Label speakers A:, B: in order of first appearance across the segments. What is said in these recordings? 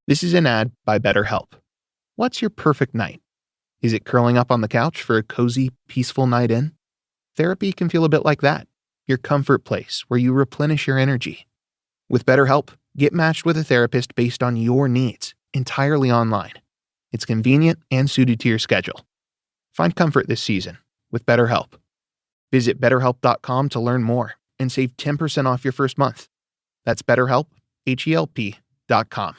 A: This is an ad by BetterHelp. What's your perfect night? Is it curling up on the couch for a cozy, peaceful night in? Therapy can feel a bit like that, your comfort place where you replenish your energy. With BetterHelp, get matched with a therapist based on your needs, entirely online. It's convenient and suited to your schedule. Find comfort this season with BetterHelp. Visit BetterHelp.com to learn more and save 10% off your first month. That's BetterHelp, HELP.com.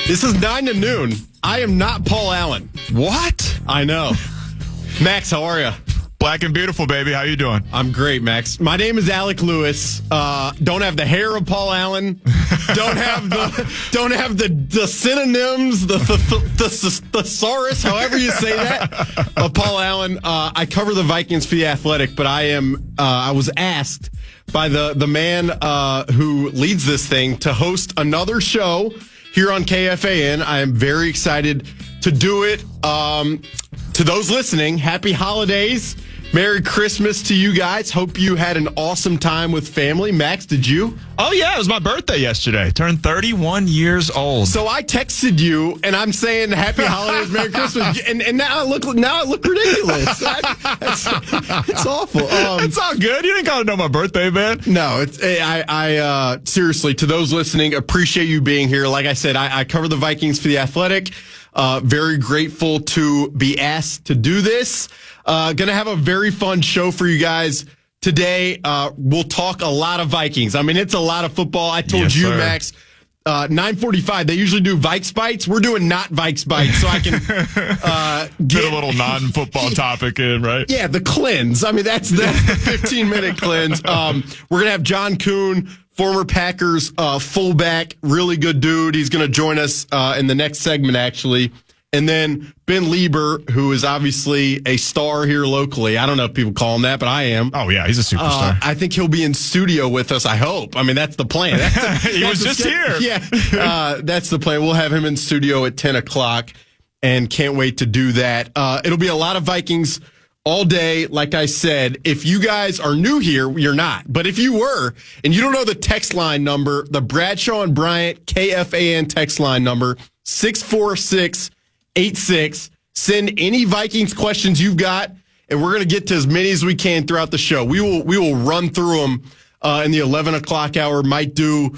B: This is 9 to noon. I am not Paul Allen.
C: What?
B: I know. Max, how are you?
C: Black and beautiful, baby. How you doing?
B: I'm great, Max. My name is Alec Lewis. Don't have the hair of Paul Allen. Don't have the synonyms, the thesaurus, however you say that, of Paul Allen. I cover the Vikings for The Athletic, but I was asked by the man who leads this thing to host another show here on KFAN. I am very excited to do it. To those listening, happy holidays. Merry Christmas to you guys. Hope you had an awesome time with family. Max, did you?
C: Oh, yeah. It was my birthday yesterday. Turned 31 years old.
B: So I texted you, and I'm saying happy holidays, Merry Christmas. And now I look ridiculous. It's awful.
C: It's all good. You didn't gotta know my birthday, man.
B: No, I seriously, to those listening, appreciate you being here. Like I said, I cover the Vikings for The Athletic. Very grateful to be asked to do this. Gonna have a very fun show for you guys today. We'll talk a lot of Vikings. I mean, it's a lot of football. I told you, sir. Max, 9:45, they usually do Vikes Bites. We're doing not Vikes Bites, so I can
C: get a little non-football topic in, right?
B: Yeah, the cleanse. I mean, that's the 15-minute cleanse. We're gonna have John Kuhn, former Packers fullback, really good dude. He's gonna join us in the next segment, actually. And then Ben Lieber, who is obviously a star here locally. I don't know if people call him that, but I am.
C: Oh, yeah, he's a superstar.
B: I think he'll be in studio with us, I hope. I mean, that's the plan.
C: He was just here.
B: Yeah, that's the plan. We'll have him in studio at 10 o'clock, and can't wait to do that. It'll be a lot of Vikings all day. Like I said, if you guys are new here, you're not. But if you were, and you don't know the text line number, the Bradshaw and Bryant KFAN text line number, 646-86. Send any Vikings questions you've got, and we're going to get to as many as we can throughout the show. We will run through them in the 11 o'clock hour. Might do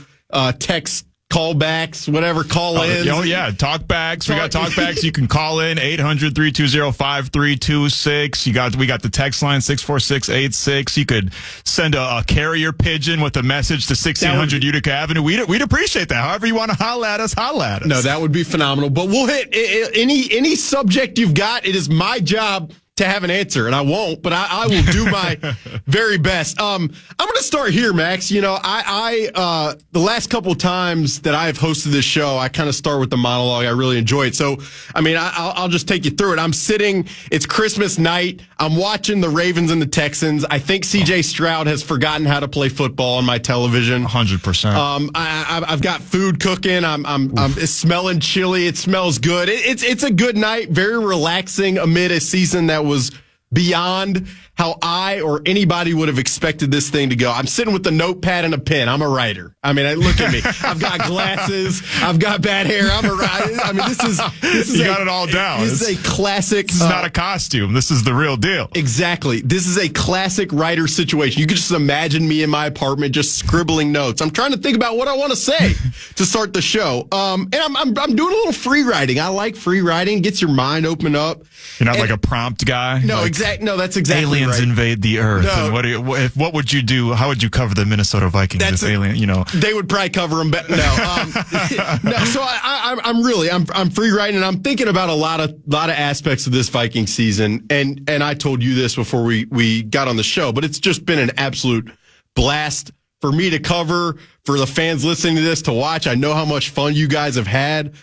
B: text callbacks, whatever, call-ins.
C: Oh, yeah, talkbacks. We got talkbacks. You can call in 800-320-5326. We got the text line 64686. You could send a carrier pigeon with a message to 1600 Utica Avenue. We'd appreciate that. However you want to holla at us, holla at us.
B: No, that would be phenomenal. But we'll hit any subject you've got. It is my job to have an answer, and I won't, but I will do my very best. I'm going to start here, Max. You know, I the last couple of times that I've hosted this show, I kind of start with the monologue. I really enjoy it. So, I mean, I'll just take you through it. I'm sitting, it's Christmas night. I'm watching the Ravens and the Texans. I think C.J. Stroud has forgotten how to play football on my television.
C: 100%.
B: I've got food cooking. I'm smelling chili. It smells good. It's a good night, very relaxing amid a season that was beyond how I or anybody would have expected this thing to go. I'm sitting with a notepad and a pen. I'm a writer. I mean, look at me. I've got glasses. I've got bad hair. I'm a writer. I mean, this is
C: you got it all down.
B: This is a classic.
C: This is not a costume. This is the real deal.
B: Exactly. This is a classic writer situation. You could just imagine me in my apartment just scribbling notes. I'm trying to think about what I want to say to start the show. And I'm doing a little free writing. I like free writing. Gets your mind open up.
C: You're not like a prompt guy?
B: No,
C: like
B: No, that's exactly
C: aliens
B: right.
C: invade the earth.
B: No.
C: And what would you do? How would you cover the Minnesota Vikings if alien,
B: They would probably cover them better. No. So I'm free writing, and I'm thinking about a lot of aspects of this Viking season. And I told you this before we got on the show, but it's just been an absolute blast for me to cover, for the fans listening to this to watch. I know how much fun you guys have had.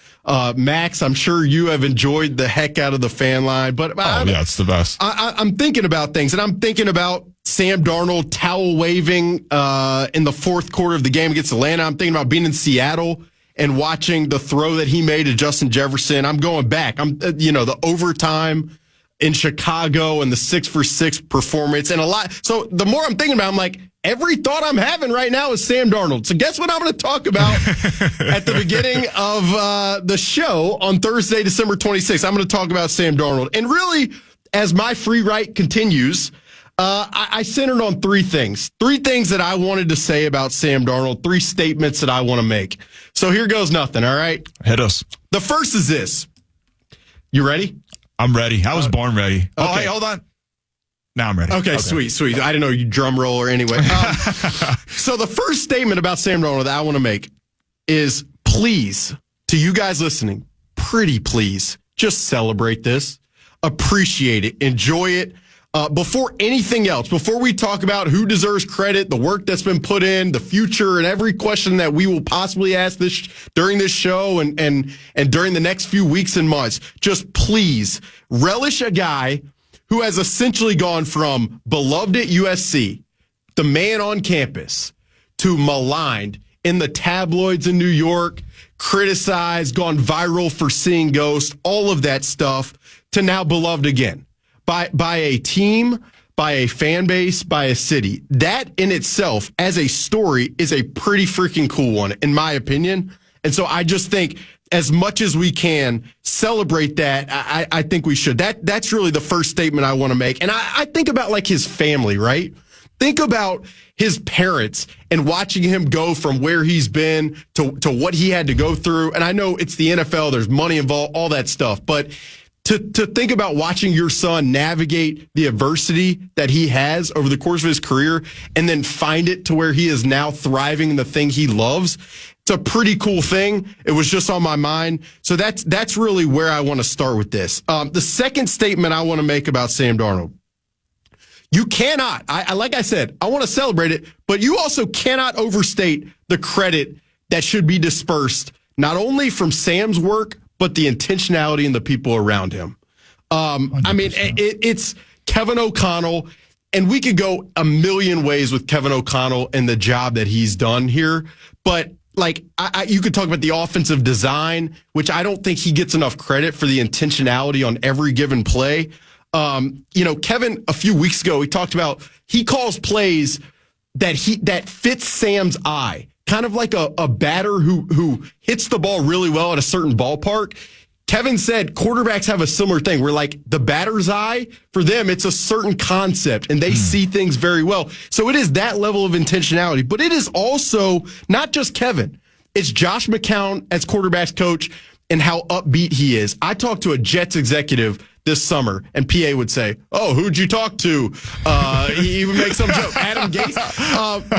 B: Max, I'm sure you have enjoyed the heck out of the fan line. But
C: yeah, it's the best.
B: I'm thinking about things, and I'm thinking about Sam Darnold towel waving in the fourth quarter of the game against Atlanta. I'm thinking about being in Seattle and watching the throw that he made to Justin Jefferson. I'm going back. The overtime in Chicago and the 6-for-6 performance and a lot. So the more I'm thinking about it, I'm like, every thought I'm having right now is Sam Darnold. So guess what I'm going to talk about at the beginning of the show on Thursday, December 26th? I'm going to talk about Sam Darnold. And really, as my free write continues, I centered on three things. Three things that I wanted to say about Sam Darnold. Three statements that I want to make. So here goes nothing, all right?
C: Hit us.
B: The first is this. You ready?
C: I'm ready. I was born ready.
B: Okay.
C: Oh, hey, hold on. Now I'm ready.
B: Okay, sweet. I didn't know you drum roller anyway. So the first statement about Sam Darnold that I want to make is, please, to you guys listening, pretty please, just celebrate this, appreciate it, enjoy it. Before anything else, before we talk about who deserves credit, the work that's been put in, the future, and every question that we will possibly ask during this show and during the next few weeks and months, just please relish a guy who has essentially gone from beloved at USC, the man on campus, to maligned in the tabloids in New York, criticized, gone viral for seeing ghosts, all of that stuff, to now beloved again. By a team, by a fan base, by a city. That in itself, as a story, is a pretty freaking cool one, in my opinion. And so I just think as much as we can celebrate that, I think we should. That's really the first statement I want to make. And I think about like his family, right? Think about his parents and watching him go from where he's been to what he had to go through. And I know it's the NFL, there's money involved, all that stuff, but to think about watching your son navigate the adversity that he has over the course of his career and then find it to where he is now thriving in the thing he loves, it's a pretty cool thing. It was just on my mind. So that's really where I want to start with this. The second statement I want to make about Sam Darnold. You cannot, like I said, I want to celebrate it, but you also cannot overstate the credit that should be dispersed, not only from Sam's work, but the intentionality and the people around him. I mean, it's Kevin O'Connell, and we could go a million ways with Kevin O'Connell and the job that he's done here. But like, you could talk about the offensive design, which I don't think he gets enough credit for the intentionality on every given play. Kevin, a few weeks ago, he calls plays that fits Sam's eye. Kind of like a batter who hits the ball really well at a certain ballpark. Kevin said quarterbacks have a similar thing where like the batter's eye, for them, it's a certain concept and they see things very well. So it is that level of intentionality, but it is also not just Kevin. It's Josh McCown as quarterback's coach and how upbeat he is. I talked to a Jets executive this summer, and PA would say, "Oh, who'd you talk to?" He would make some joke, Adam Gase.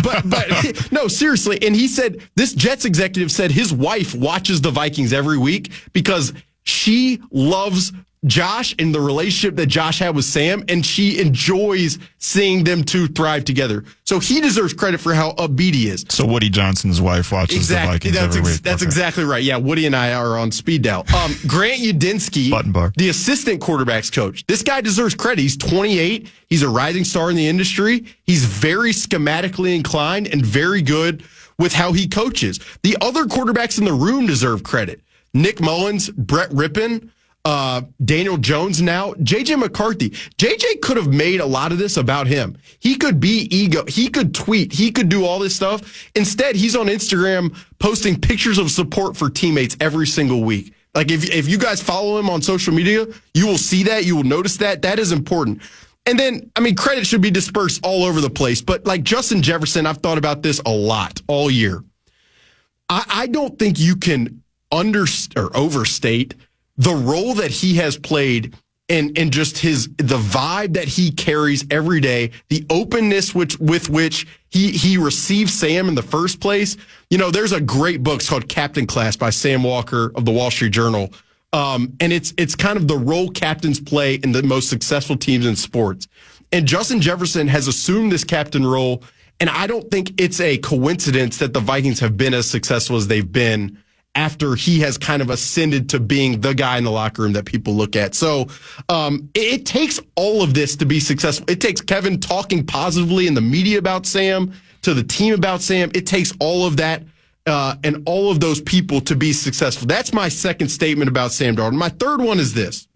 B: But no, seriously. And he said this Jets executive said his wife watches the Vikings every week because she loves Josh and the relationship that Josh had with Sam, and she enjoys seeing them two thrive together. So he deserves credit for how upbeat he is.
C: So Woody Johnson's wife watches the Vikings every week.
B: That's exactly right. Yeah, Woody and I are on speed dial. Grant Udinski, the assistant quarterback's coach. This guy deserves credit. He's 28. He's a rising star in the industry. He's very schematically inclined and very good with how he coaches. The other quarterbacks in the room deserve credit. Nick Mullins, Brett Rippon, Daniel Jones now, JJ McCarthy. JJ could have made a lot of this about him. He could be ego. He could tweet. He could do all this stuff. Instead, he's on Instagram posting pictures of support for teammates every single week. Like if you guys follow him on social media, you will see that. You will notice that. That is important. And then, I mean, credit should be dispersed all over the place. But like Justin Jefferson, I've thought about this a lot all year. I don't think you can overstate the role that he has played and just the vibe that he carries every day, the openness with which he received Sam in the first place. You know, there's a great book called Captain Class by Sam Walker of the Wall Street Journal. And it's kind of the role captains play in the most successful teams in sports. And Justin Jefferson has assumed this captain role. And I don't think it's a coincidence that the Vikings have been as successful as they've been after he has kind of ascended to being the guy in the locker room that people look at. So it takes all of this to be successful. It takes Kevin talking positively in the media about Sam, to the team about Sam. It takes all of that and all of those people to be successful. That's my second statement about Sam Darnold. My third one is this.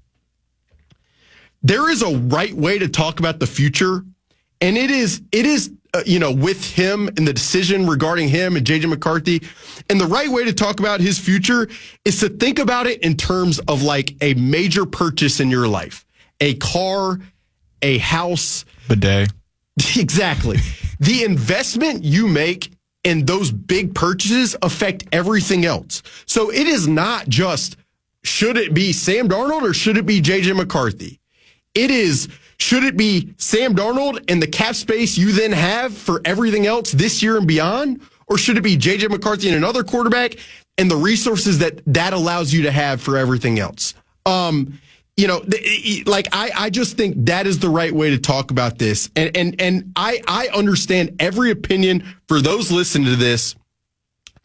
B: There is a right way to talk about the future, and it is with him and the decision regarding him and JJ McCarthy. And the right way to talk about his future is to think about it in terms of like a major purchase in your life, a car, a house.
C: Bidet.
B: Exactly. The investment you make in those big purchases affect everything else. So it is not just, should it be Sam Darnold or should it be JJ McCarthy? It is, should it be Sam Darnold and the cap space you then have for everything else this year and beyond? Or should it be JJ McCarthy and another quarterback and the resources that allows you to have for everything else? I just think that is the right way to talk about this. And I understand every opinion for those listening to this.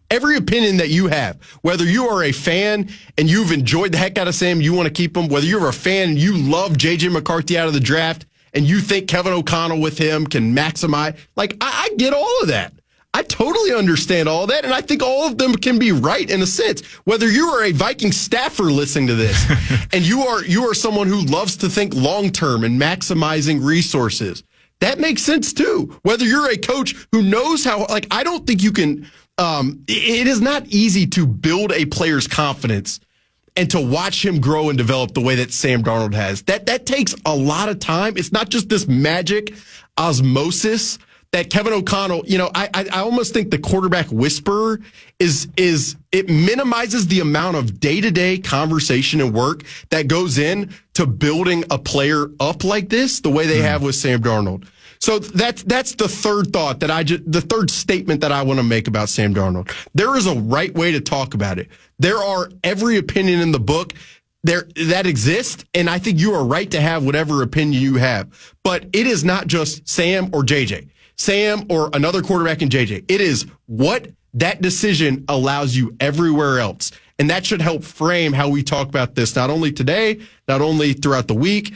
B: Every opinion that you have, whether you are a fan and you've enjoyed the heck out of Sam, you want to keep him, whether you're a fan and you love J.J. McCarthy out of the draft and you think Kevin O'Connell with him can maximize, I get all of that. I totally understand all of that, and I think all of them can be right in a sense. Whether you are a Viking staffer listening to this and you are someone who loves to think long-term and maximizing resources, that makes sense too. Whether you're a coach who knows how, I don't think you can... it is not easy to build a player's confidence and to watch him grow and develop the way that Sam Darnold has. That takes a lot of time. It's not just this magic osmosis that Kevin O'Connell, I almost think the quarterback whisperer is it minimizes the amount of day-to-day conversation and work that goes in to building a player up like this, the way they have with Sam Darnold. So that's the third thought the third statement that I want to make about Sam Darnold. There is a right way to talk about it. There are every opinion in the book that exists, and I think you are right to have whatever opinion you have. But it is not just Sam or JJ. Sam or another quarterback in JJ. It is what that decision allows you everywhere else. And that should help frame how we talk about this, not only today, not only throughout the week,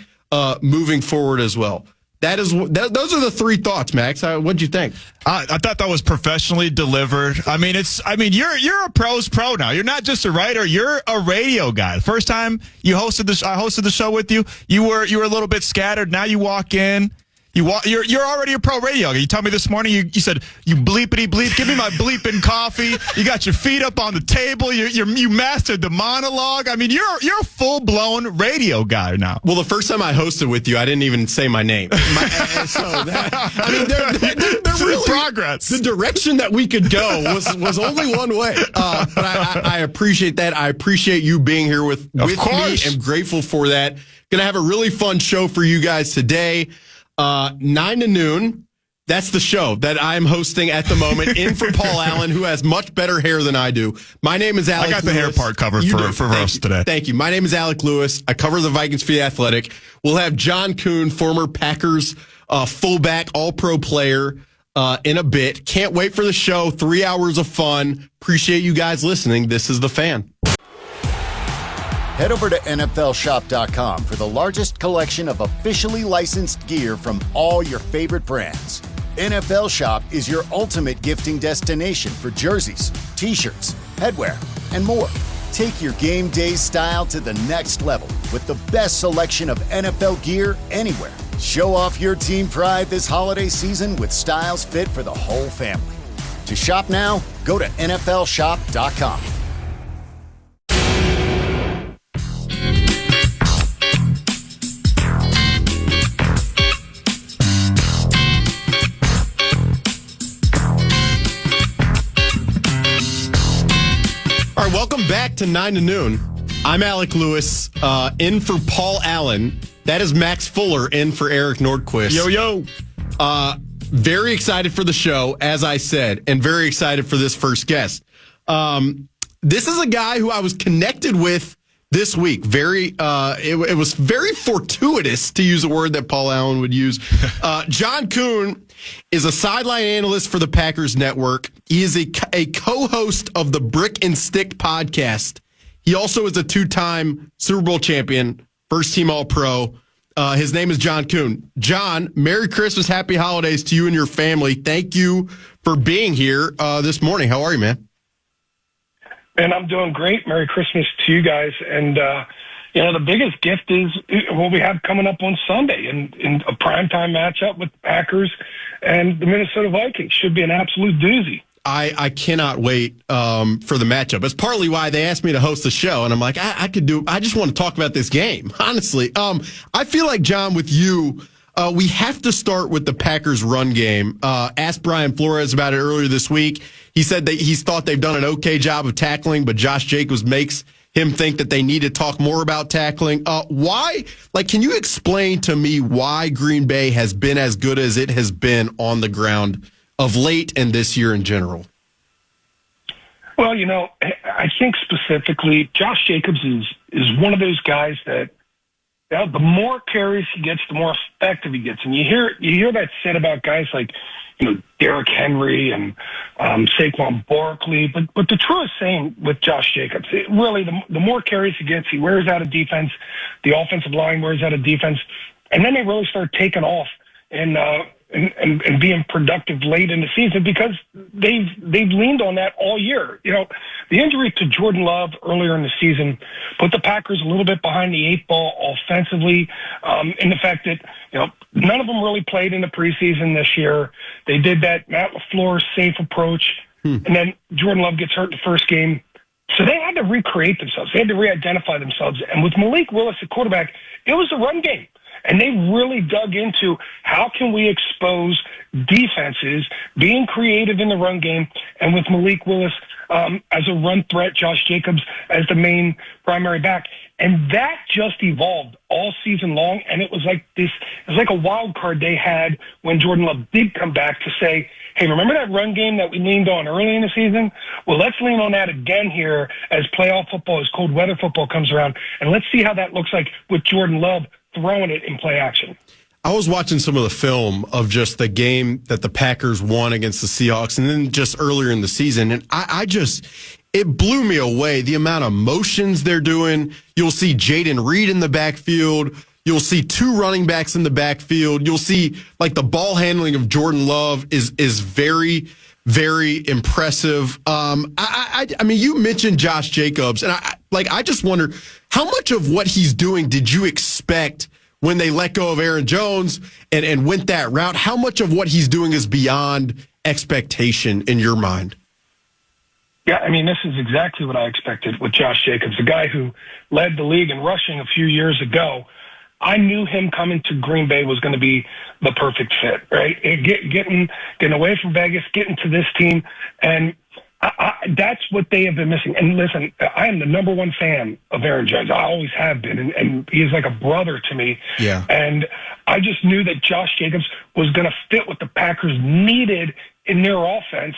B: moving forward as well. Those are the three thoughts, Max. What'd you think?
C: I thought that was professionally delivered. You're a pro's pro now. You're not just a writer. You're a radio guy. The first time I hosted the show with you, you were a little bit scattered. Now you walk in. You're already a pro radio guy. You told me this morning, you said, you bleepity bleep, give me my bleeping coffee. You got your feet up on the table. You mastered the monologue. You're a full-blown radio guy now.
B: Well, the first time I hosted with you, I didn't even say my name. They're really progress. The direction that we could go was only one way. But I appreciate that. I appreciate you being here with me. I'm grateful for that. Going to have a really fun show for you guys today. 9 to noon. That's the show that I'm hosting at the moment, in for Paul Allen, who has much better hair than I do. My name is Alec Lewis.
C: I got the hair part covered for us today.
B: Thank you. My name is Alec Lewis. I cover the Vikings for The Athletic. We'll have John Kuhn, former Packers fullback, all-pro player, in a bit. Can't wait for the show. 3 hours of fun. Appreciate you guys listening. This is The Fan.
D: Head over to NFLShop.com for the largest collection of officially licensed gear from all your favorite brands. NFL Shop is your ultimate gifting destination for jerseys, t-shirts, headwear, and more. Take your game day style to the next level with the best selection of NFL gear anywhere. Show off your team pride this holiday season with styles fit for the whole family. To shop now, go to NFLshop.com.
B: All right, welcome back to 9 to Noon. I'm Alec Lewis, in for Paul Allen. That is Max Fuller in for Eric Nordquist.
C: Yo.
B: Very excited for the show, as I said, and very excited for this first guest. This is a guy who I was connected with this week. It was very fortuitous, to use a word that Paul Allen would use. John Kuhn is a sideline analyst for the Packers Network. He is a co-host of the Brick and Stick podcast. He also is a two-time Super Bowl champion, first-team All-Pro. His name is John Kuhn. John, Merry Christmas, Happy Holidays to you and your family. Thank you for being here this morning. How are you, man?
E: And I'm doing great. Merry Christmas to you guys. And, the biggest gift is what we have coming up on Sunday in a primetime matchup with the Packers and the Minnesota Vikings. Should be an absolute doozy.
B: I cannot wait for the matchup. It's partly why they asked me to host the show, and I'm like, I just want to talk about this game, honestly. I feel like, John, with you, we have to start with the Packers run game. Asked Brian Flores about it earlier this week. He said that he's thought they've done an okay job of tackling, but Josh Jacobs makes him think that they need to talk more about tackling. Why? Can you explain to me why Green Bay has been as good as it has been on the ground of late and this year in general?
E: Well, I think specifically Josh Jacobs is one of those guys that the more carries he gets, the more effective he gets. And you hear that said about guys like, Derrick Henry and Saquon Barkley. But the truest saying with Josh Jacobs, the more carries he gets, he wears out a defense. The offensive line wears out a defense. And then they really start taking off and being productive late in the season because they've leaned on that all year. The injury to Jordan Love earlier in the season put the Packers a little bit behind the eight ball offensively, in the fact that, none of them really played in the preseason this year. They did that Matt LaFleur safe approach, and then Jordan Love gets hurt in the first game. So they had to recreate themselves. They had to re-identify themselves. And with Malik Willis at quarterback, it was a run game. And they really dug into how can we expose defenses, being creative in the run game, and with Malik Willis as a run threat, Josh Jacobs as the main primary back. And that just evolved all season long, and it was like a wild card they had when Jordan Love did come back to say, hey, remember that run game that we leaned on early in the season? Well, let's lean on that again here as playoff football, as cold weather football comes around, and let's see how that looks like with Jordan Love throwing it in play action.
B: I was watching some of the film of just the game that the Packers won against the Seahawks and then just earlier in the season. And it blew me away, the amount of motions they're doing. You'll see Jaden Reed in the backfield. You'll see two running backs in the backfield. You'll see the ball handling of Jordan Love is very, very impressive. I mean, you mentioned Josh Jacobs, and I just wonder how much of what he's doing did you expect when they let go of Aaron Jones and went that route? How much of what he's doing is beyond expectation in your mind?
E: Yeah, I mean, this is exactly what I expected with Josh Jacobs, a guy who led the league in rushing a few years ago. I knew him coming to Green Bay was going to be the perfect fit, right? Getting away from Vegas, getting to this team, and that's what they have been missing. And listen, I am the number one fan of Aaron Jones. I always have been, and he is like a brother to me.
B: Yeah.
E: And I just knew that Josh Jacobs was going to fit what the Packers needed in their offense.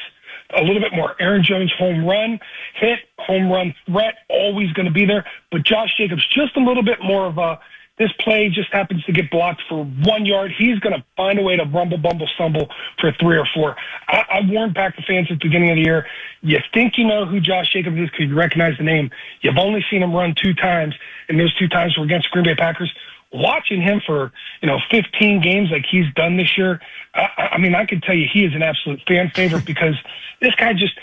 E: A little bit more Aaron Jones home run hit, home run threat, always going to be there. But Josh Jacobs, just a little bit more of this play just happens to get blocked for 1 yard. He's going to find a way to rumble, bumble, stumble for 3 or 4. I warned Packer fans at the beginning of the year, you think you know who Josh Jacobs is because you recognize the name. You've only seen him run 2 times, and those 2 times were against Green Bay Packers. Watching him for 15 games like he's done this year, I mean, I can tell you he is an absolute fan favorite because this guy just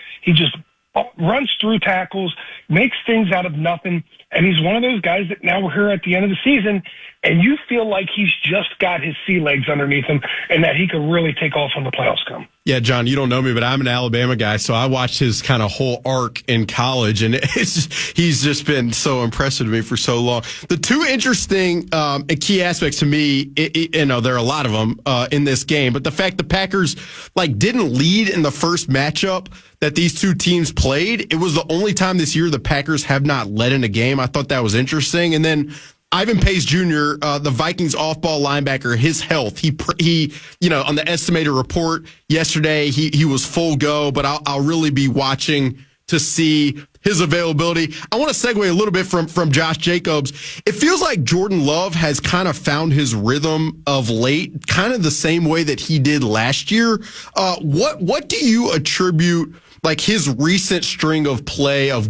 E: runs through tackles, makes things out of nothing. And he's one of those guys that now we're here at the end of the season, and you feel like he's just got his sea legs underneath him and that he could really take off when the playoffs come.
B: Yeah, John, you don't know me, but I'm an Alabama guy, so I watched his kind of whole arc in college, and he's just been so impressive to me for so long. The two interesting and key aspects to me, there are a lot of them in this game, but the fact the Packers didn't lead in the first matchup that these two teams played, it was the only time this year the Packers have not led in a game. I thought that was interesting. And then Ivan Pace Jr., the Vikings off-ball linebacker, his health, he on the estimated report yesterday, he was full go, but I'll really be watching to see his availability. I want to segue a little bit from Josh Jacobs. It feels like Jordan Love has kind of found his rhythm of late, kind of the same way that he did last year. What do you attribute his recent string of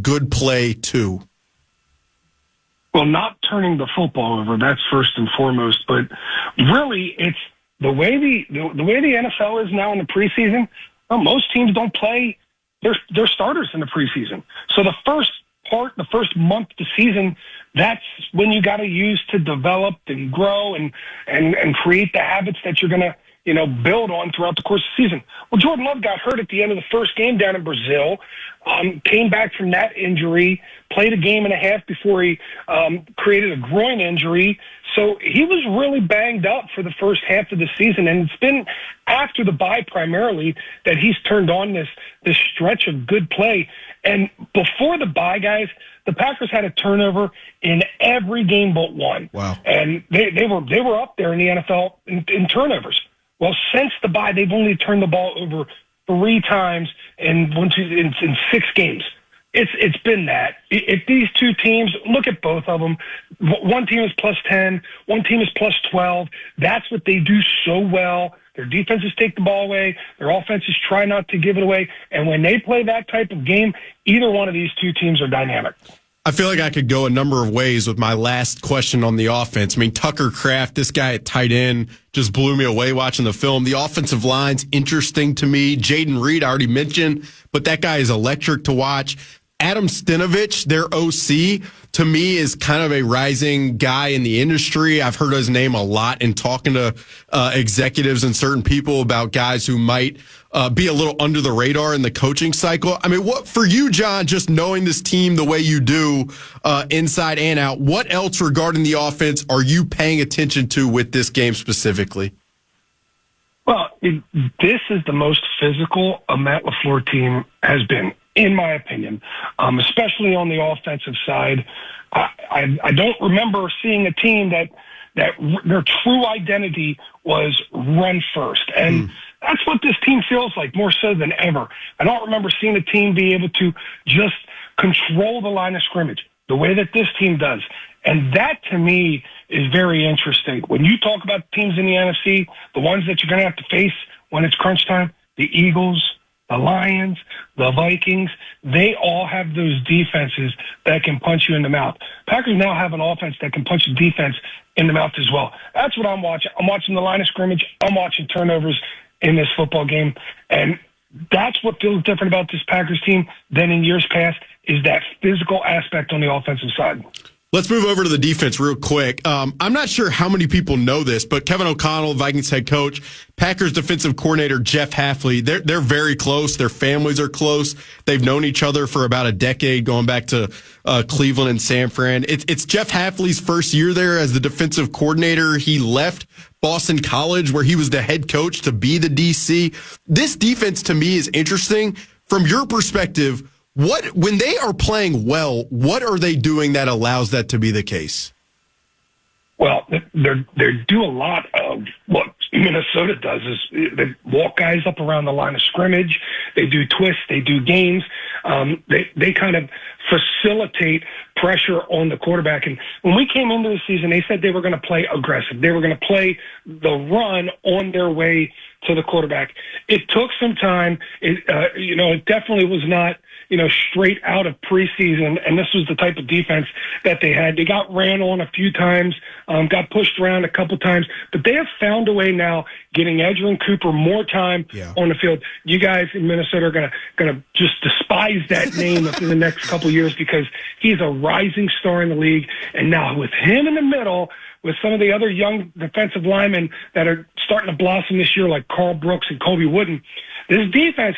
B: good play to?
E: Well, not turning the football over, that's first and foremost. But really, it's the way the NFL is now in the preseason. Well, most teams don't play their starters in the preseason. So the first month of the season, that's when you got to use to develop and grow and create the habits that you're going to build on throughout the course of the season. Well, Jordan Love got hurt at the end of the first game down in Brazil, came back from that injury, played a game and a half before he created a groin injury. So he was really banged up for the first half of the season, and it's been after the bye primarily that he's turned on this stretch of good play. And before the bye, guys, the Packers had a turnover in every game but one. Wow. And they were up there in the NFL in turnovers. Well, since the bye, they've only turned the ball over 3 times in 6 games. It's been that. If these two teams, look at both of them, one team is plus 10, one team is plus 12. That's what they do so well. Their defenses take the ball away. Their offenses try not to give it away. And when they play that type of game, either one of these two teams are dynamic.
B: I feel like I could go a number of ways with my last question on the offense. I mean, Tucker Kraft, this guy at tight end, just blew me away watching the film. The offensive line's interesting to me. Jaden Reed, I already mentioned, but that guy is electric to watch. Adam Stinovich, their OC, to me is kind of a rising guy in the industry. I've heard his name a lot in talking to executives and certain people about guys who might be a little under the radar in the coaching cycle. I mean, what for you, John, just knowing this team the way you do inside and out, what else regarding the offense are you paying attention to with this game specifically?
E: Well, this is the most physical a Matt LaFleur team has been, in my opinion, especially on the offensive side. I don't remember seeing a team that their true identity was run first. And that's what this team feels like more so than ever. I don't remember seeing a team be able to just control the line of scrimmage the way that this team does. And that, to me, is very interesting. When you talk about teams in the NFC, the ones that you're going to have to face when it's crunch time, the Eagles, the Lions, the Vikings, they all have those defenses that can punch you in the mouth. Packers now have an offense that can punch the defense in the mouth as well. That's what I'm watching. I'm watching the line of scrimmage. I'm watching turnovers in this football game. And that's what feels different about this Packers team than in years past, is that physical aspect on the offensive side.
B: Let's move over to the defense real quick. I'm not sure how many people know this, but Kevin O'Connell, Vikings head coach, Packers defensive coordinator Jeff Hafley, they're very close. Their families are close. They've known each other for about a decade, going back to Cleveland and San Fran. It's Jeff Hafley's first year there as the defensive coordinator. He left Boston College, where he was the head coach, to be the DC. This defense, to me, is interesting. From your perspective, when they are playing well, what are they doing that allows that to be the case?
E: Well, they do a lot of what Minnesota does is they walk guys up around the line of scrimmage. They do twists. They do games. They kind of facilitate pressure on the quarterback. And when we came into the season, they said they were going to play aggressive. They were going to play the run on their way to the quarterback. It took some time. It definitely was not, straight out of preseason, and this was the type of defense that they had. They got ran on a few times, got pushed around a couple times, but they have found a way now getting Edgerrin Cooper more time on the field. You guys in Minnesota are gonna just despise that name in the next couple of years because he's a rising star in the league, and now with him in the middle, with some of the other young defensive linemen that are starting to blossom this year, like Carl Brooks and Kobe Wooden, this defense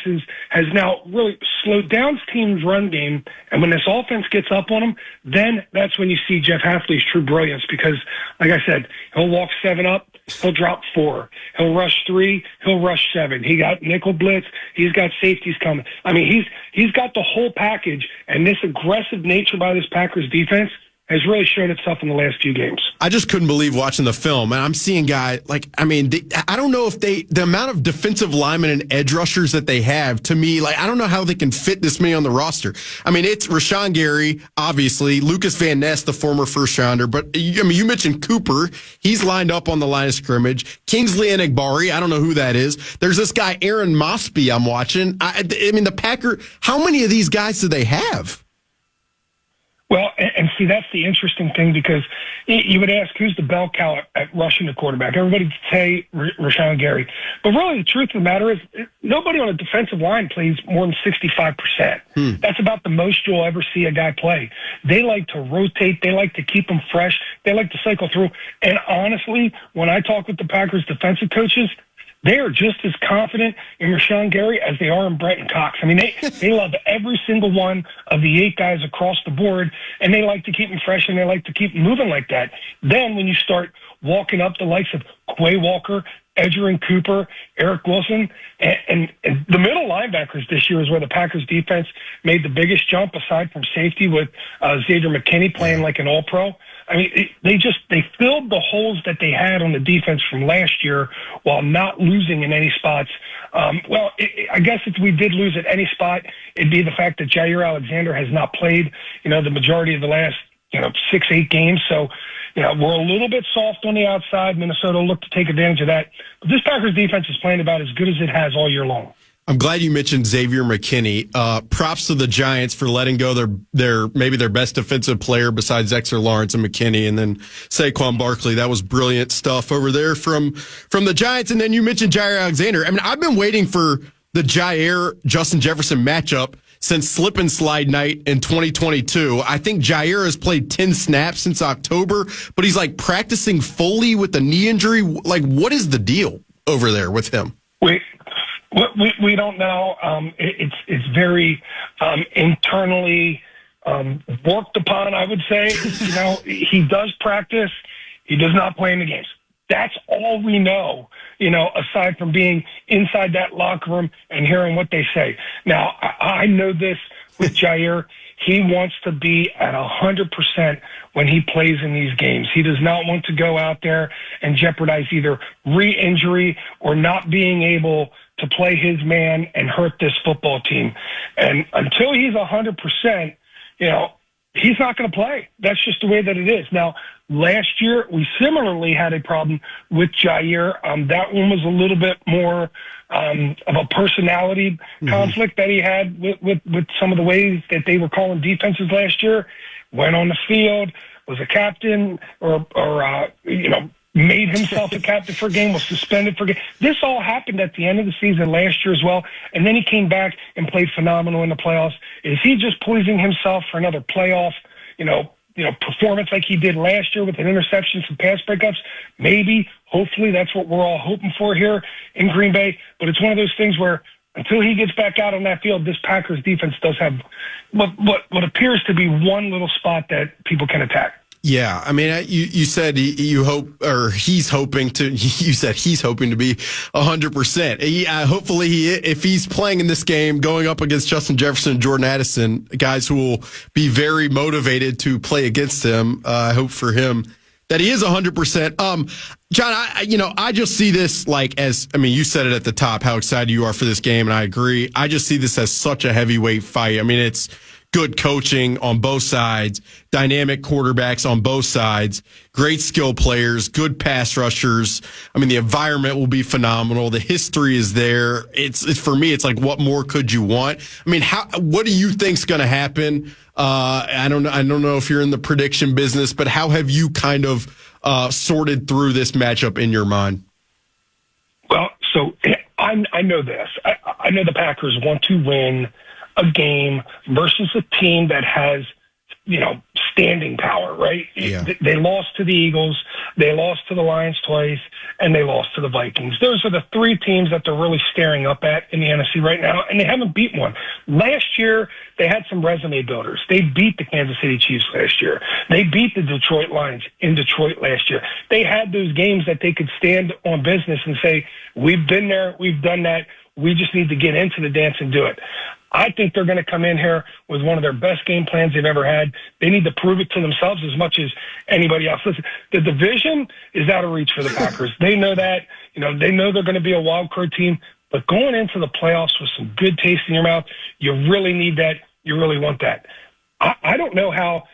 E: has now really slowed down team's run game. And when this offense gets up on them, then that's when you see Jeff Hafley's true brilliance. Because, like I said, he'll walk 7 up, he'll drop 4. He'll rush 3, he'll rush 7. He got nickel blitz. He's got safeties coming. I mean, he's got the whole package. And this aggressive nature by this Packers defense has really shown itself in the last few games.
B: I just couldn't believe watching the film, and I'm seeing guys I don't know if the amount of defensive linemen and edge rushers that they have, to me, I don't know how they can fit this many on the roster. I mean, it's Rashawn Gary, obviously, Lucas Van Ness, the former first rounder, but you mentioned Cooper. He's lined up on the line of scrimmage. Kingsley Enagbari, I don't know who that is. There's this guy, Aaron Mosby, I'm watching. The Packer, how many of these guys do they have?
E: Well, and see, that's the interesting thing because you would ask who's the bell cow at rushing the quarterback. Everybody would say Rashawn Gary. But really, the truth of the matter is nobody on a defensive line plays more than 65%. That's about the most you'll ever see a guy play. They like to rotate. They like to keep them fresh. They like to cycle through. And honestly, when I talk with the Packers defensive coaches, they are just as confident in Rashawn Gary as they are in Brenton Cox. I mean, they love every single one of the 8 guys across the board, and they like to keep them fresh, and they like to keep them moving like that. Then when you start walking up the likes of Quay Walker, Edgerrin Cooper, Eric Wilson, and the middle linebackers this year is where the Packers defense made the biggest jump aside from safety with Xavier McKinney playing like an all-pro. I mean, they filled the holes that they had on the defense from last year while not losing in any spots. I guess if we did lose at any spot, it'd be the fact that Jair Alexander has not played, the majority of the last, 6-8 games. So, we're a little bit soft on the outside. Minnesota will look to take advantage of that. But this Packers defense is playing about as good as it has all year long.
B: I'm glad you mentioned Xavier McKinney. Props to the Giants for letting go their best defensive player besides Dexter Lawrence and McKinney, and then Saquon Barkley. That was brilliant stuff over there from the Giants. And then you mentioned Jair Alexander. I mean, I've been waiting for the Jair-Justin Jefferson matchup since slip and slide night in 2022. I think Jair has played 10 snaps since October, but he's practicing fully with the knee injury. What is the deal over there with him?
E: We don't know. It's very internally worked upon, I would say. He does practice. He does not play in the games. That's all we know, aside from being inside that locker room and hearing what they say. Now, I know this with Jair. He wants to be at 100% when he plays in these games. He does not want to go out there and jeopardize either re-injury or not being able to play his man and hurt this football team. And until he's 100%, he's not going to play. That's just the way that it is. Now, last year, we similarly had a problem with Jair. That one was a little bit more of a personality conflict that he had with some of the ways that they were calling defenses last year. Went on the field, was a captain, or made himself a captain for a game, was suspended for a game. This all happened at the end of the season last year as well, and then he came back and played phenomenal in the playoffs. Is he just poisoning himself for another playoff, performance like he did last year with an interception, some pass breakups? Maybe, hopefully, that's what we're all hoping for here in Green Bay. But it's one of those things where until he gets back out on that field, this Packers defense does have what appears to be one little spot that people can attack.
B: Yeah, I mean, you said you hope, or he's hoping to. You said he's hoping to be 100%. Hopefully, if he's playing in this game, going up against Justin Jefferson and Jordan Addison, guys who will be very motivated to play against him. I hope for him that he is 100%. John, I just see this you said it at the top, how excited you are for this game, and I agree. I just see this as such a heavyweight fight. I mean, it's good coaching on both sides, dynamic quarterbacks on both sides, great skill players, good pass rushers. I mean, the environment will be phenomenal. The history is there. It's for me, it's like, what more could you want? I mean, what do you think's going to happen? I don't know if you're in the prediction business, but how have you kind of sorted through this matchup in your mind?
E: Well, so I know this. I know the Packers want to win a game versus a team that has, standing power, right?
B: Yeah.
E: They lost to the Eagles, they lost to the Lions twice, and they lost to the Vikings. Those are the three teams that they're really staring up at in the NFC right now, and they haven't beaten one. Last year, they had some resume builders. They beat the Kansas City Chiefs last year. They beat the Detroit Lions in Detroit last year. They had those games that they could stand on business and say, we've been there, we've done that, we just need to get into the dance and do it. I think they're going to come in here with one of their best game plans they've ever had. They need to prove it to themselves as much as anybody else. Listen, the division is out of reach for the Packers. They know that. They know they're going to be a wild card team. But going into the playoffs with some good taste in your mouth, you really need that. You really want that. I don't know how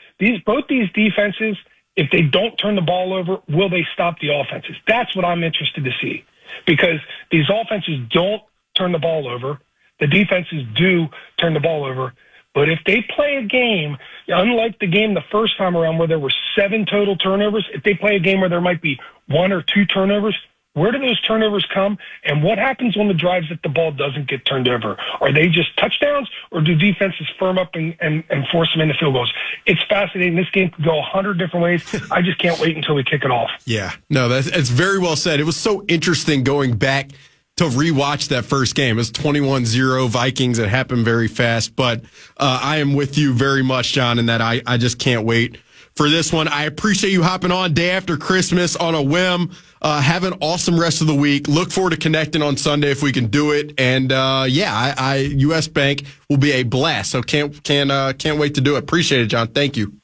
E: both these defenses, if they don't turn the ball over, will they stop the offenses? That's what I'm interested to see, because these offenses don't turn the ball over. The defenses do turn the ball over. But if they play a game, unlike the game the first time around where there were 7 total turnovers, if they play a game where there might be 1 or 2 turnovers, where do those turnovers come? And what happens on the drives that the ball doesn't get turned over? Are they just touchdowns, or do defenses firm up and force them into field goals? It's fascinating. This game could go 100 different ways. I just can't wait until we kick it off.
B: Yeah, no, that's very well said. It was so interesting going back to rewatch that first game. It was 21-0 Vikings. It happened very fast, but I am with you very much, John, in that I just can't wait for this one. I appreciate you hopping on day after Christmas on a whim. Have an awesome rest of the week. Look forward to connecting on Sunday if we can do it. And US Bank will be a blast. So can't wait to do it. Appreciate it, John. Thank you.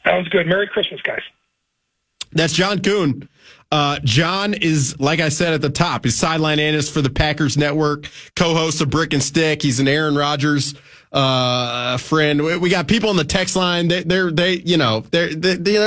E: Sounds good. Merry Christmas, guys.
B: That's John Kuhn. John is, like I said at the top, he's sideline analyst for the Packers Network, co-host of Brick and Stick. He's an Aaron Rodgers friend. We got people on the text line. They're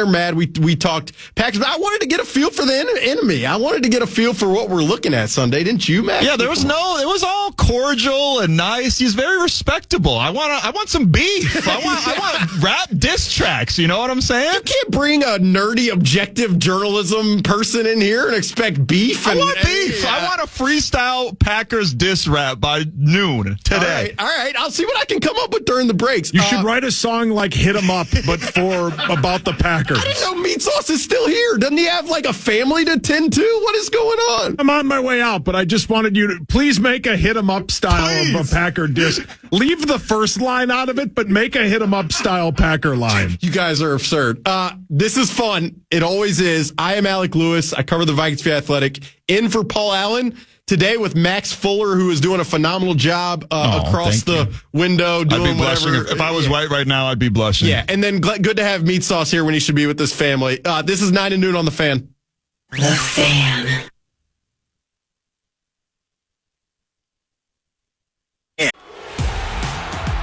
B: mad. We talked Packers. I wanted to get a feel for the enemy. I wanted to get a feel for what we're looking at Sunday. Didn't you, Matt?
C: Yeah, it was all cordial and nice. He's very respectable. I want some beef. I want rap diss tracks. You know what I'm saying?
B: You can't bring a nerdy, objective journalism person in here and expect beef.
C: I want beef. Yeah. I want a freestyle Packers diss rap by noon today.
B: All right. I'll see what I can come up with during the breaks.
F: You should write a song like Hit 'Em Up, but about the Packers.
B: I didn't know Meat Sauce is still here. Doesn't he have like a family to tend to? What is going on?
F: I'm on my way out, but I just wanted you to please make a Hit 'Em Up style of a Packer disc. Leave the first line out of it, but make a Hit 'Em Up style Packer line.
B: You guys are absurd. This is fun. It always is. I am Alec Lewis. I cover the Vikings for Athletic. In for Paul Allen. Today with Max Fuller, who is doing a phenomenal job across the window doing
C: I'd be blushing.
B: whatever.
C: If I was white right now, I'd be blushing.
B: Yeah, and then good to have Meat Sauce here when he should be with his family. This is 9 to noon on The Fan.
G: The Fan.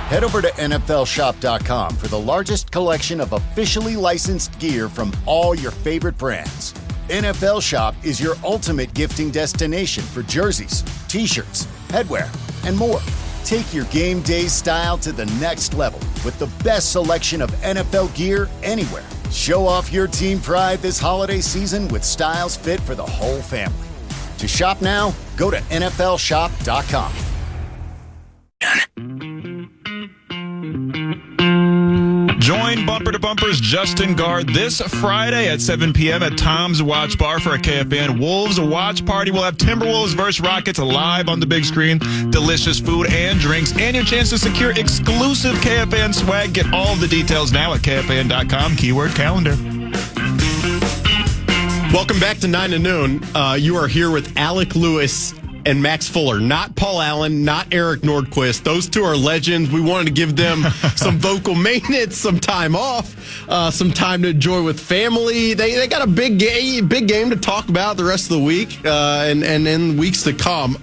D: Head over to NFLshop.com for the largest collection of officially licensed gear from all your favorite brands. NFL Shop is your ultimate gifting destination for jerseys, t-shirts, headwear, and more. Take your game day style to the next level with the best selection of NFL gear anywhere. Show off your team pride this holiday season with styles fit for the whole family. To shop now, go to NFLshop.com.
C: Join Bumper to Bumper's Justin Guard this Friday at 7 p.m. at Tom's Watch Bar for a KFAN Wolves watch party. We'll have Timberwolves versus Rockets live on the big screen, delicious food and drinks, and your chance to secure exclusive KFAN swag. Get all the details now at KFAN.com, keyword calendar.
B: Welcome back to 9 to noon. You are here with Alec Lewis and Max Fuller, not Paul Allen, not Eric Nordquist. Those two are legends. We wanted to give them some vocal maintenance, some time off, some time to enjoy with family. They got a big game to talk about the rest of the week and in weeks to come.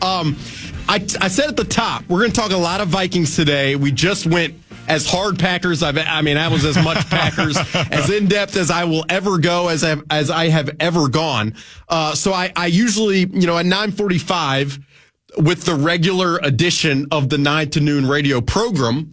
B: I said at the top, we're going to talk a lot of Vikings today. We just went as hard Packers. I was as much Packers, as in-depth as I will ever go, as I have ever gone. So I usually, at 9:45, with the regular edition of the 9 to noon radio program,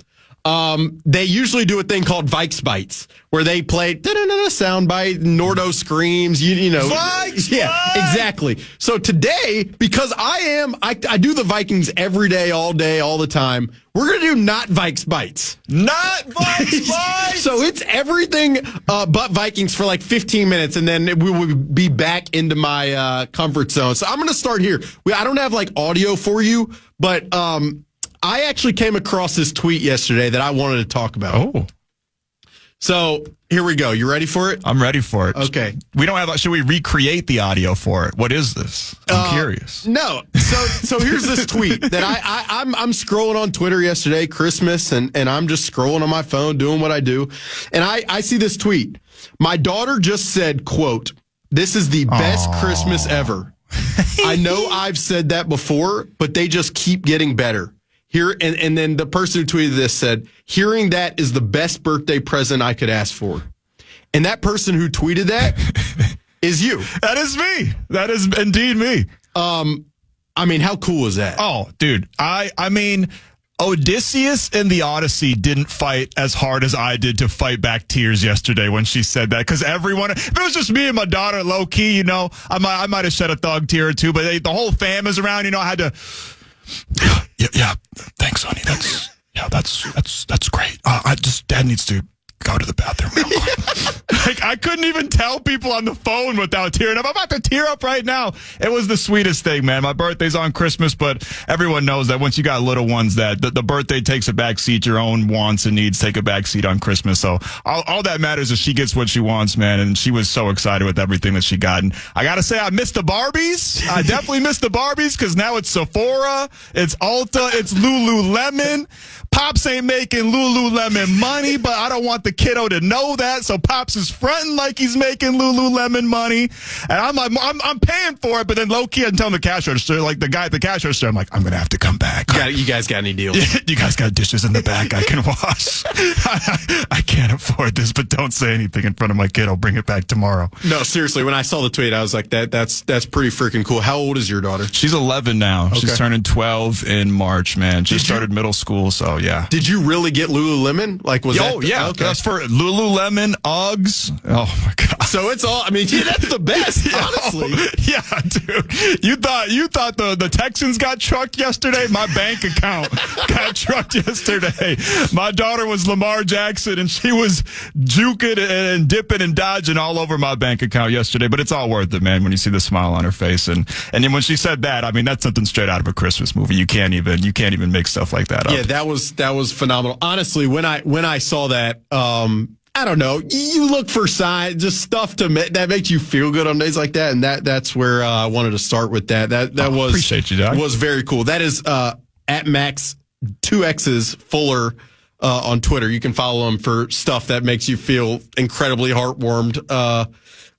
B: they usually do a thing called Vikes Bites, where they play soundbite, Nordo screams,
C: Vikes!
B: Yeah, exactly. So today, because I do the Vikings every day, all the time, we're going to do not Vikes Bites.
C: Not Vikes Bites!
B: So it's everything but Vikings for like 15 minutes, and then we will be back into my comfort zone. So I'm going to start here. I don't have like audio for you, but I actually came across this tweet yesterday that I wanted to talk about.
C: Oh.
B: So here we go. You ready for it?
C: I'm ready for it.
B: Okay.
C: We don't have. Should we recreate the audio for it? What is this? I'm curious.
B: No. So here's this tweet that I'm scrolling on Twitter yesterday, Christmas, and I'm just scrolling on my phone, doing what I do. And I see this tweet. My daughter just said, quote, "This is the best Christmas ever." I know I've said that before, but they just keep getting better. Here and then the person who tweeted this said, "Hearing that is the best birthday present I could ask for." And that person who tweeted that is you.
C: That is me. That is indeed me.
B: How cool is that?
C: Oh, dude. I mean, Odysseus in the Odyssey didn't fight as hard as I did to fight back tears yesterday when she said that. Because everyone, if it was just me and my daughter, low key, I might have shed a thug tear or two. But the whole fam is around. I had to. Yeah. Thanks, honey. That's great. Dad needs to go to the bathroom real quick. I couldn't even tell people on the phone without tearing up. I'm about to tear up right now. It was the sweetest thing, man. My birthday's on Christmas, but everyone knows that once you got little ones, that the birthday takes a back seat. Your own wants and needs take a back seat on Christmas. So all that matters is she gets what she wants, man. And she was so excited with everything that she got. And I got to say, I missed the Barbies. I definitely missed the Barbies because now it's Sephora, it's Ulta, it's Lululemon. Pops ain't making Lululemon money, but I don't want the kiddo to know that. So Pops is fronting like he's making Lululemon money, and I'm paying for it. But then low key, I'm telling the cash register, like the guy at the cash register, I'm like, I'm gonna have to come back.
B: You guys got any deals?
C: You guys got dishes in the back I can wash. I can't afford this, but don't say anything in front of my kid. I'll bring it back tomorrow.
B: No, seriously. When I saw the tweet, I was like, that's pretty freaking cool. How old is your daughter?
C: She's 11 now. Okay. She's turning 12 in March. Man, just started middle school, so yeah.
B: Did you really get Lululemon? Like, was that?
C: Oh, yeah. Okay. That's for Lululemon, Uggs. Oh, my God.
B: So it's all, that's the best, honestly.
C: Yeah, dude. You thought the Texans got trucked yesterday? My bank account got trucked yesterday. My daughter was Lamar Jackson, and she was juking and dipping and dodging all over my bank account yesterday. But it's all worth it, man, when you see the smile on her face. And then when she said that, that's something straight out of a Christmas movie. You can't even make stuff like that up.
B: Yeah, that was phenomenal. Honestly, when I saw that, I don't know. You look for signs, just stuff that makes you feel good on days like that, and that's where I wanted to start with that. That was
C: appreciate you, Doc.
B: Was very cool. That is at Max 2X's Fuller on Twitter. You can follow him for stuff that makes you feel incredibly heartwarmed.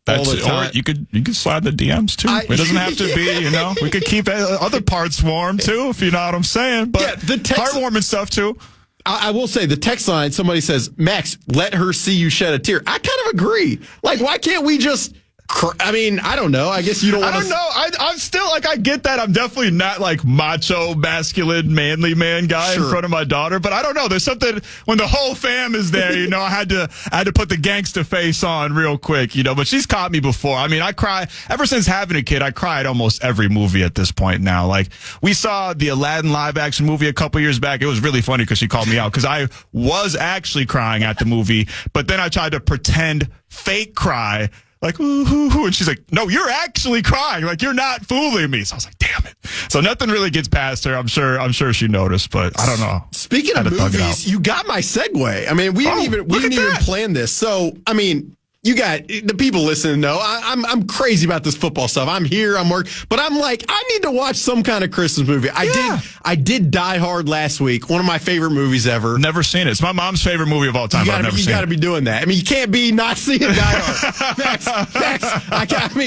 B: All the time.
C: Or you could slide the DMs too. It doesn't have to be, we could keep other parts warm too, if you know what I'm saying. But
B: the
C: heartwarming stuff too.
B: I will say the text line, somebody says, "Max, let her see you shed a tear." I kind of agree. Like, why can't we just I don't know. I guess you don't want to.
C: I don't know. I'm still I get that. I'm definitely not like macho, masculine, manly man guy in front of my daughter. But I don't know. There's something when the whole fam is there, I had to put the gangster face on real quick, But she's caught me before. I cry ever since having a kid. I cry at almost every movie at this point now. Like we saw the Aladdin live action movie a couple years back. It was really funny because she called me out because I was actually crying at the movie, but then I tried to pretend fake cry. Like, ooh, and she's like, no, you're actually crying. Like, you're not fooling me. So I was like, damn it. So nothing really gets past her. I'm sure she noticed, but I don't know.
B: Speaking of movies, you got my segue. We didn't even plan this. So, you got the people listening know I'm crazy about this football stuff. I'm here, I'm working, but I'm like, I need to watch some kind of Christmas movie. I did Die Hard last week. One of my favorite movies ever.
C: Never seen it. It's my mom's favorite movie of all time. I've never seen it.
B: You got to be doing that. I mean, you can't be not seeing Die Hard. Max,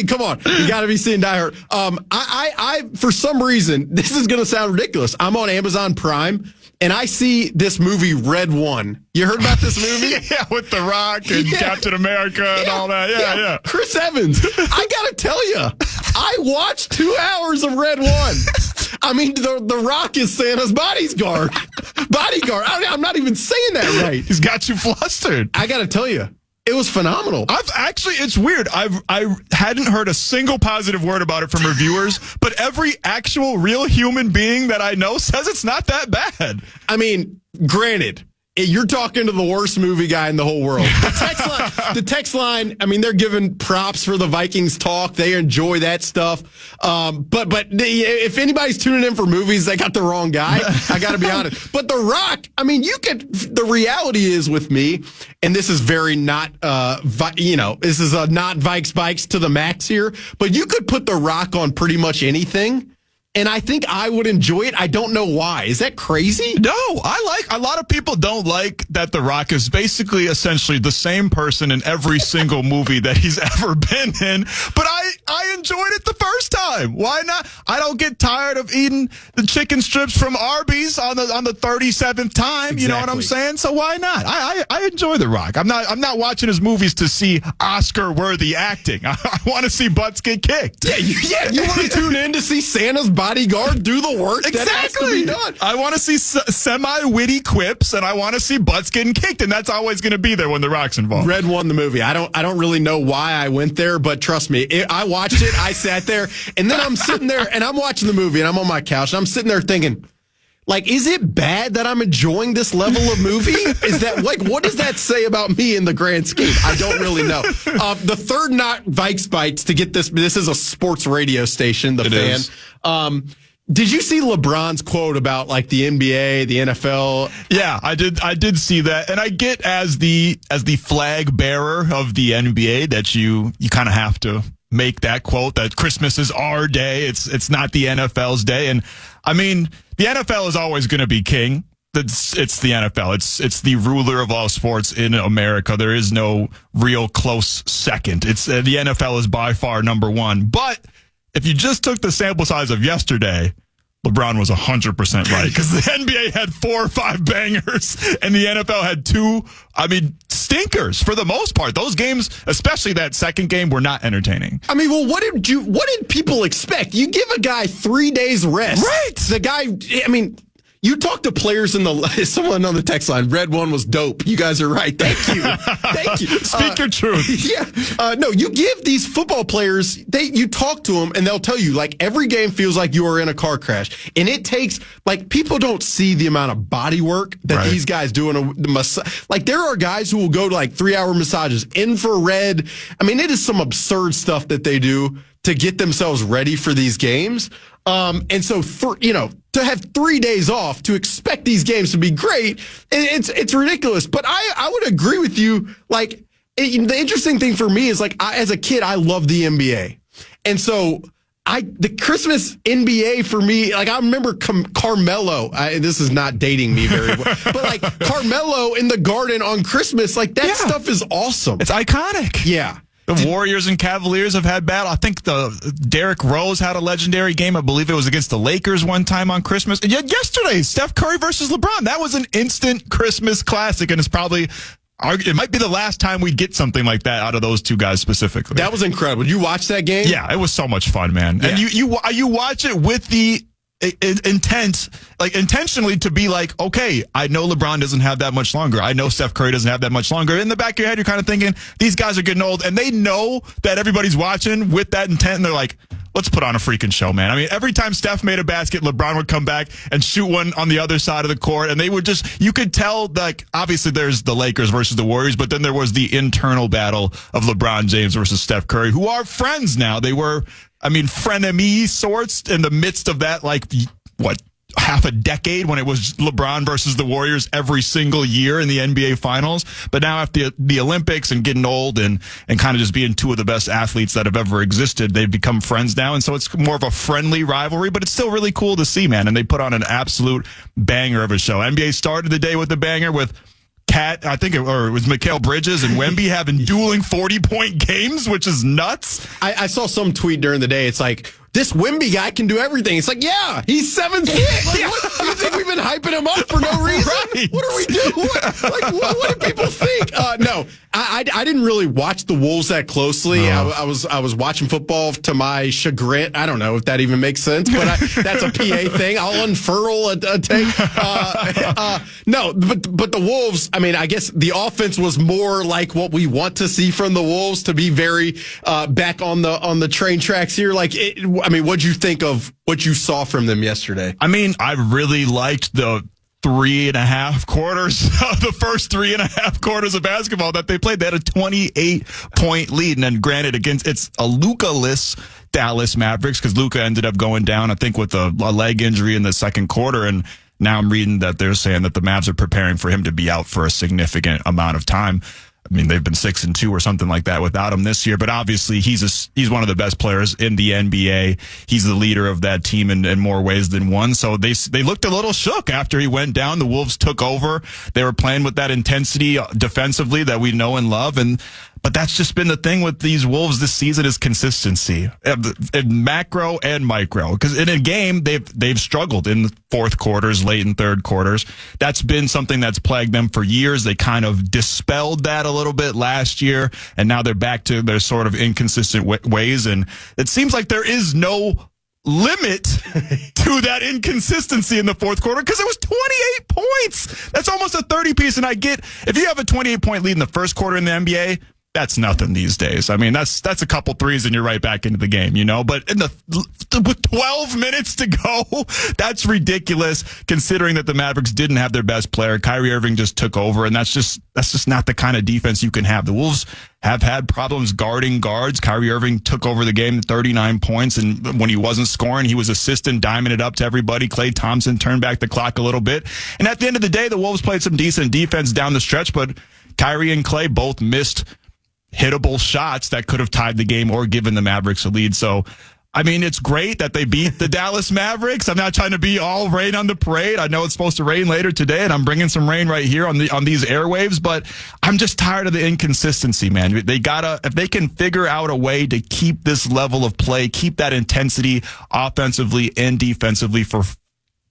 B: come on. You got to be seeing Die Hard. I for some reason, this is going to sound ridiculous. I'm on Amazon Prime. And I see this movie, Red One. You heard about this movie?
C: Yeah, with The Rock and Captain America and all that. Yeah.
B: Chris Evans. I got to tell you, I watched 2 hours of Red One. I mean, the Rock is Santa's bodyguard. I'm not even saying that right.
C: He's got you flustered.
B: I got to tell you. It was phenomenal.
C: It's weird. I hadn't heard a single positive word about it from reviewers, but every actual real human being that I know says it's not that bad.
B: I mean, granted, you're talking to the worst movie guy in the whole world. The text line, I mean, they're giving props for the Vikings talk. They enjoy that stuff. But if anybody's tuning in for movies, they got the wrong guy. I got to be honest. But The Rock, I mean, the reality is with me, and this is very not, this is a not Vikes bikes to the max here, but you could put The Rock on pretty much anything. And I think I would enjoy it. I don't know why. Is that crazy?
C: No, a lot of people don't like that The Rock is basically essentially the same person in every single movie that he's ever been in. But I enjoyed it the first time. Why not? I don't get tired of eating the chicken strips from Arby's on the 37th time. Exactly. You know what I'm saying? So why not? I enjoy The Rock. I'm not watching his movies to see Oscar-worthy acting. I want to see butts get kicked.
B: You want to tune in to see Santa's bodyguard do the work that has to be done.
C: I want to see semi-witty quips, and I want to see butts getting kicked, and that's always going to be there when The Rock's involved.
B: Red One, the movie. I don't really know why I went there, but trust me, I watched it. I sat there, and then I'm sitting there, and I'm watching the movie, and I'm on my couch, and I'm sitting there thinking, like, is it bad that I'm enjoying this level of movie? Is that, like, what does that say about me in the grand scheme? I don't really know. The third not Vikes Bites to get this is a sports radio station, The Fan. Did you see LeBron's quote about, like, the NBA, the NFL?
C: Yeah, I did see that. And I get as the flag bearer of the NBA that you kind of have to make that quote that Christmas is our day. It's not the NFL's day. And I mean, the NFL is always going to be king. It's the NFL. It's the ruler of all sports in America. There is no real close second. It's the NFL is by far number one. But if you just took the sample size of yesterday, LeBron was 100% right, because the NBA had 4 or 5 bangers and the NFL had 2, stinkers for the most part. Those games, especially that second game, were not entertaining.
B: I mean, well, what did people expect? You give a guy 3 days rest.
C: Right.
B: The guy, you talk to players someone on the text line, Red One was dope. You guys are right. Thank you. Thank you.
C: Speak your truth.
B: Yeah. No, you give these football players, you talk to them and they'll tell you, like, every game feels like you are in a car crash. And it takes, like, people don't see the amount of body work that these guys do in like, there are guys who will go to, like, 3-hour massages, infrared. I mean, it is some absurd stuff that they do to get themselves ready for these games. And so, to have 3 days off, to expect these games to be great, it's ridiculous. But I would agree with you. Like, the interesting thing for me is, like, as a kid, I loved the NBA. And so the Christmas NBA for me, like, I remember Carmelo. This is not dating me very well, but, like, Carmelo in the Garden on Christmas, like, that stuff is awesome.
C: It's iconic.
B: Yeah.
C: The Warriors and Cavaliers have had battle. I think Derrick Rose had a legendary game. I believe it was against the Lakers one time on Christmas. And yet yesterday, Steph Curry versus LeBron. That was an instant Christmas classic, and it might be the last time we get something like that out of those two guys specifically.
B: That was incredible. You watched that game?
C: Yeah, it was so much fun, man. Yeah. And you watch it with the intent, like, intentionally to be like, okay, I know LeBron doesn't have that much longer. I know Steph Curry doesn't have that much longer. In the back of your head, you're kind of thinking, these guys are getting old, and they know that everybody's watching with that intent, and they're like, let's put on a freaking show, man. I mean, every time Steph made a basket, LeBron would come back and shoot one on the other side of the court, and they would you could tell, like, obviously there's the Lakers versus the Warriors, but then there was the internal battle of LeBron James versus Steph Curry, who are friends now. They were, frenemy sorts in the midst of that, like, what, half a decade when it was LeBron versus the Warriors every single year in the NBA Finals. But now after the Olympics and getting old and kind of just being two of the best athletes that have ever existed, they've become friends now. And so it's more of a friendly rivalry, but it's still really cool to see, man. And they put on an absolute banger of a show. NBA started the day with a banger with Kat, I think it was Mikal Bridges and Wemby having dueling 40-point games, which is nuts.
B: I saw some tweet during the day. It's like, this Wemby guy can do everything. It's like, yeah, he's 7'6". Like, what, you think we've been hyping him up for no reason?
C: Right.
B: What are we doing? Like, what do people think? No, I didn't really watch the Wolves that closely.
C: No.
B: I was watching football to my chagrin. I don't know if that even makes sense, but that's a PA thing. I'll unfurl a take. No, but the Wolves, I mean, I guess the offense was more like what we want to see from the Wolves, to be very back on the train tracks here. Like, I mean, what'd you think of what you saw from them yesterday?
C: I mean, I really liked the 3.5 quarters, the first 3.5 quarters of basketball that they played. They had a 28-point lead. And then granted, it's a Luka-less Dallas Mavericks, because Luka ended up going down, I think, with a leg injury in the second quarter. And now I'm reading that they're saying that the Mavs are preparing for him to be out for a significant amount of time. I mean, they've been 6-2 or something like that without him this year. But obviously, he's one of the best players in the NBA. He's the leader of that team in more ways than one. So they looked a little shook after he went down. The Wolves took over. They were playing with that intensity defensively that we know and love. But that's just been the thing with these Wolves this season, is consistency, in macro and micro. Because in a game, they've struggled in the fourth quarters, late in third quarters. That's been something that's plagued them for years. They kind of dispelled that a little bit last year, and now they're back to their sort of inconsistent ways. And it seems like there is no limit to that inconsistency in the fourth quarter, because it was 28 points. That's almost a 30-piece. And I get, if you have a 28-point lead in the first quarter in the NBA, that's nothing these days. I mean, that's a couple threes and you're right back into the game, you know? But with 12 minutes to go, that's ridiculous, considering that the Mavericks didn't have their best player. Kyrie Irving just took over, and that's just not the kind of defense you can have. The Wolves have had problems guarding guards. Kyrie Irving took over the game, 39 points, and when he wasn't scoring, he was assisting, diming it up to everybody. Klay Thompson turned back the clock a little bit. And at the end of the day, the Wolves played some decent defense down the stretch, but Kyrie and Klay both missed hittable shots that could have tied the game or given the Mavericks a lead. So, I mean, it's great that they beat the Dallas Mavericks. I'm not trying to be all rain on the parade. I know it's supposed to rain later today, and I'm bringing some rain right here on these airwaves, but I'm just tired of the inconsistency, man. If they can figure out a way to keep this level of play, keep that intensity offensively and defensively for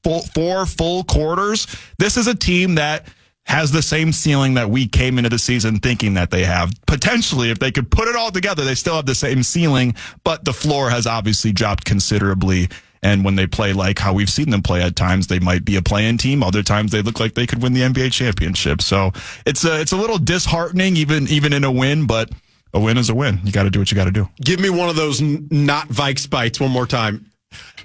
C: 4 full quarters, this is a team that has the same ceiling that we came into the season thinking that they have. Potentially, if they could put it all together, they still have the same ceiling, but the floor has obviously dropped considerably. And when they play like how we've seen them play at times, they might be a play-in team. Other times they look like they could win the NBA championship. So it's a little disheartening, even in a win, but a win is a win. You got to do what you got to do.
B: Give me one of those not Vikes bites one more time.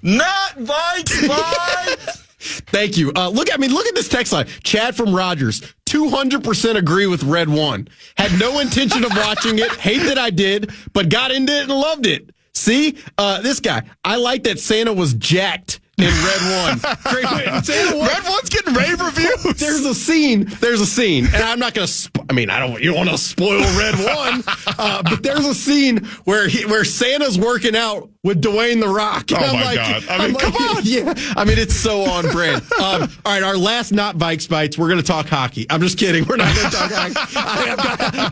C: Not Vikes bites!
B: Thank you. Look at this text line. Chad from Rogers, 200% agree with Red One. Had no intention of watching it. Hate that I did, but got into it and loved it. See, this guy. I like that Santa was jacked in Red One.
C: Red One's getting rave reviews.
B: There's a scene, and I'm not going to. You don't want to spoil Red One, but there's a scene where Santa's working out with Dwayne The Rock.
C: And my God! I mean, come on.
B: Yeah, I mean, it's so on brand. All right, our last not Vikes bites. We're going to talk hockey. I'm just kidding. We're not going to talk hockey.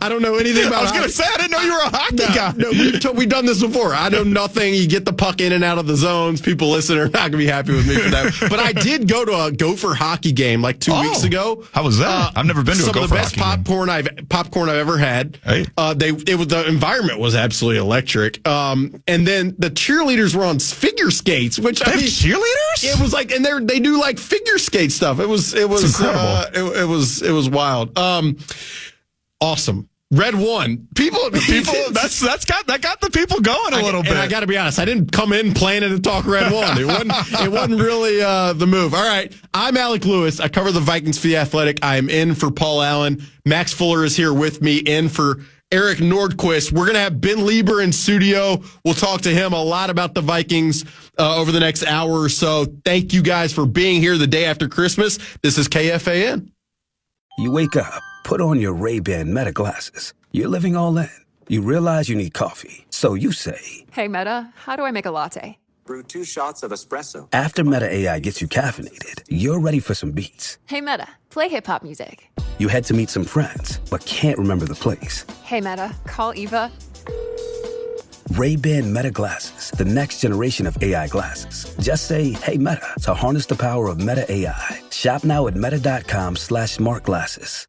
B: I don't know anything about.
C: I was going to say I didn't know you were a hockey guy.
B: No, we've done this before. I know nothing. You get the puck in and out of the zones. People listening are not going to be happy with me for that. But I did go to a Gopher hockey game like 2 weeks ago.
C: How was that? I've never been to a Gopher hockey game.
B: Some of the best popcorn I've ever had.
C: Hey.
B: The environment was absolutely electric. And then the cheerleaders were on figure skates, which
C: they have cheerleaders?
B: It was like, and they do like figure skate stuff. It was incredible. It was wild. Awesome. Red One. People that got the people going a little bit. And I got to be honest, I didn't come in planning to talk Red One. It wasn't really the move. All right, I'm Alec Lewis. I cover the Vikings for The Athletic. I'm in for Paul Allen. Max Fuller is here with me, in for Eric Nordquist. We're going to have Ben Lieber in studio. We'll talk to him a lot about the Vikings over the next hour or so. Thank you guys for being here the day after Christmas. This is KFAN.
H: You wake up, put on your Ray-Ban Meta glasses. You're living all in. You realize you need coffee. So you say,
I: "Hey, Meta, how do I make a latte?"
J: Brew 2 shots of espresso.
H: After Meta AI gets you caffeinated, you're ready for some beats.
I: "Hey, Meta, play hip-hop music."
H: You head to meet some friends, but can't remember the place.
I: "Hey, Meta, call Eva."
H: Ray-Ban Meta glasses, the next generation of AI glasses. Just say, "Hey, Meta," to harness the power of Meta AI. Shop now at meta.com/smartglasses.